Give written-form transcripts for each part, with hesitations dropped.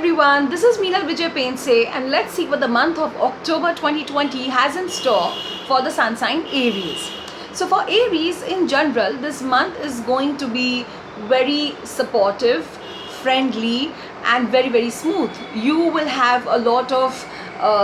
everyone, this is Meenal Vijay Pense and let's see what the month of October 2020 has in store for the sun sign Aries. So for Aries in general, this month is going to be very supportive, friendly and very smooth. You will have a lot of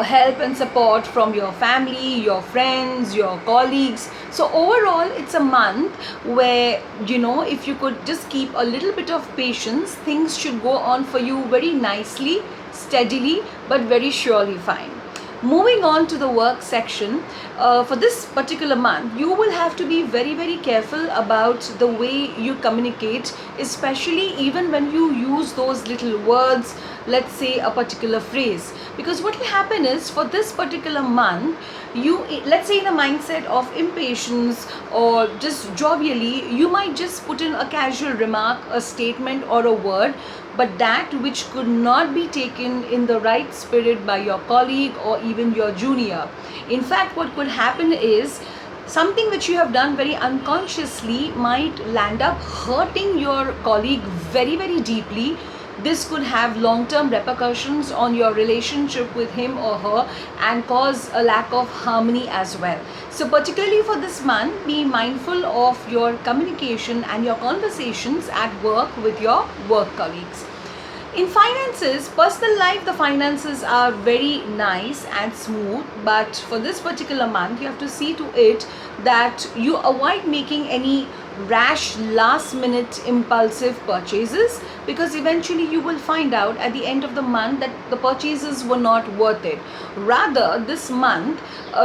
help and support from your family, your friends, your colleagues. So overall it's a month where, if you could just keep a little bit of patience, things should go on for you very nicely, steadily, but very surely fine. Moving on to the work section, for this particular month, you will have to be very careful about the way you communicate, especially even when you use those little words, let's say a particular phrase. Because what will happen is, for this particular month, let's say in a mindset of impatience or just jovially, you might just put in a casual remark, a statement or a word, but that which could not be taken in the right spirit by your colleague or even your junior. In fact, what could happen is something which you have done very unconsciously might land up hurting your colleague very deeply. This could have long-term repercussions on your relationship with him or her and cause a lack of harmony as well. So particularly for this month, be mindful of your communication and your conversations at work with your work colleagues. In finances, personal life, the finances are very nice and smooth, but for this particular month, you have to see to it that you avoid making any rash last minute impulsive purchases, because eventually you will find out at the end of the month that the purchases were not worth it. Rather, this month,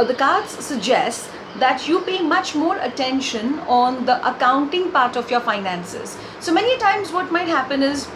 the cards suggest that you pay much more attention on the accounting part of your finances. So many times what might happen is,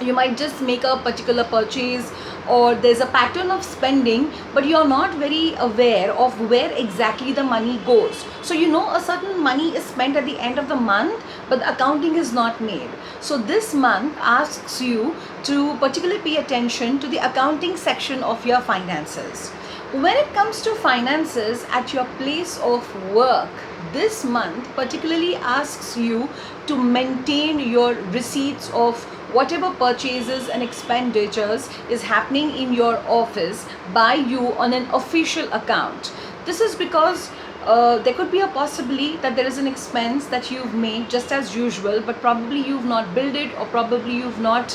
you might just make a particular purchase or there's a pattern of spending, but you're not very aware of where exactly the money goes. So a certain money is spent at the end of the month, but the accounting is not made. So this month asks you to particularly pay attention to the accounting section of your finances. When it comes to finances at your place of work, this month particularly asks you to maintain your receipts of whatever purchases and expenditures is happening in your office by you on an official account. This is because there could be a possibility that there is an expense that you've made just as usual, but probably you've not billed it, or probably you've not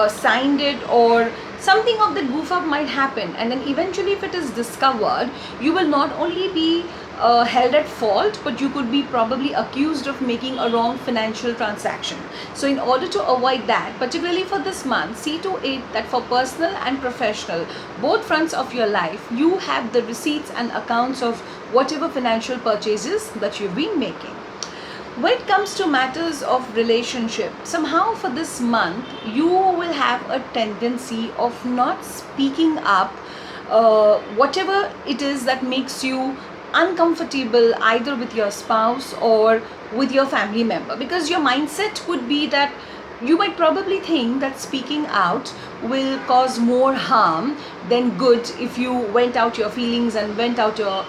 signed it, or something of the goof up might happen, and then eventually if it is discovered, you will not only be held at fault, but you could be probably accused of making a wrong financial transaction. So in order to avoid that, particularly for this month, see to it that for personal and professional, both fronts of your life, you have the receipts and accounts of whatever financial purchases that you've been making. When it comes to matters of relationship, somehow for this month, you will have a tendency of not speaking up whatever it is that makes you uncomfortable either with your spouse or with your family member, because your mindset could be that you might probably think that speaking out will cause more harm than good if you went out your feelings and went out your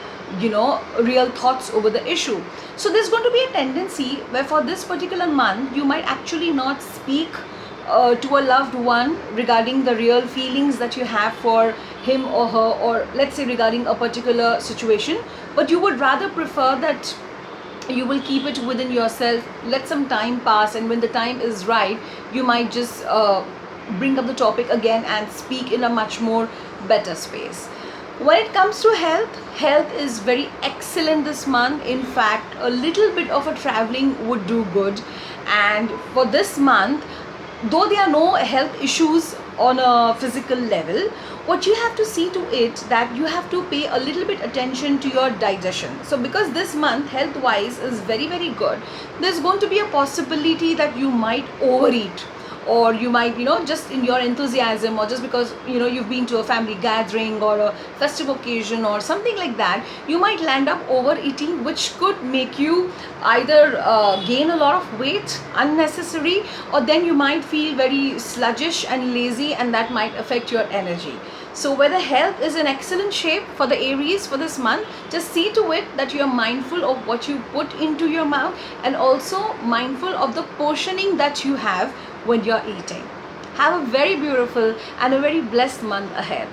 real thoughts over the issue. So there's going to be a tendency where for this particular month you might actually not speak to a loved one regarding the real feelings that you have for him or her, or let's say regarding a particular situation, but you would rather prefer that you will keep it within yourself, let some time pass, and when the time is right, you might just bring up the topic again and speak in a much more better space. When it comes to health is very excellent this month. In fact, a little bit of a traveling would do good. And for this month, though there are no health issues on a physical level, what you have to see to it that you have to pay a little bit attention to your digestion. So because this month health wise is very good, there's going to be a possibility that you might overeat, or you might just in your enthusiasm, or just because you've been to a family gathering or a festive occasion or something like that, you might land up overeating, which could make you either gain a lot of weight unnecessary, or then you might feel very sluggish and lazy, and that might affect your energy. So whether health is in excellent shape for the Aries for this month, just see to it that you are mindful of what you put into your mouth, and also mindful of the portioning that you have when you're eating. Have a very beautiful and a very blessed month ahead.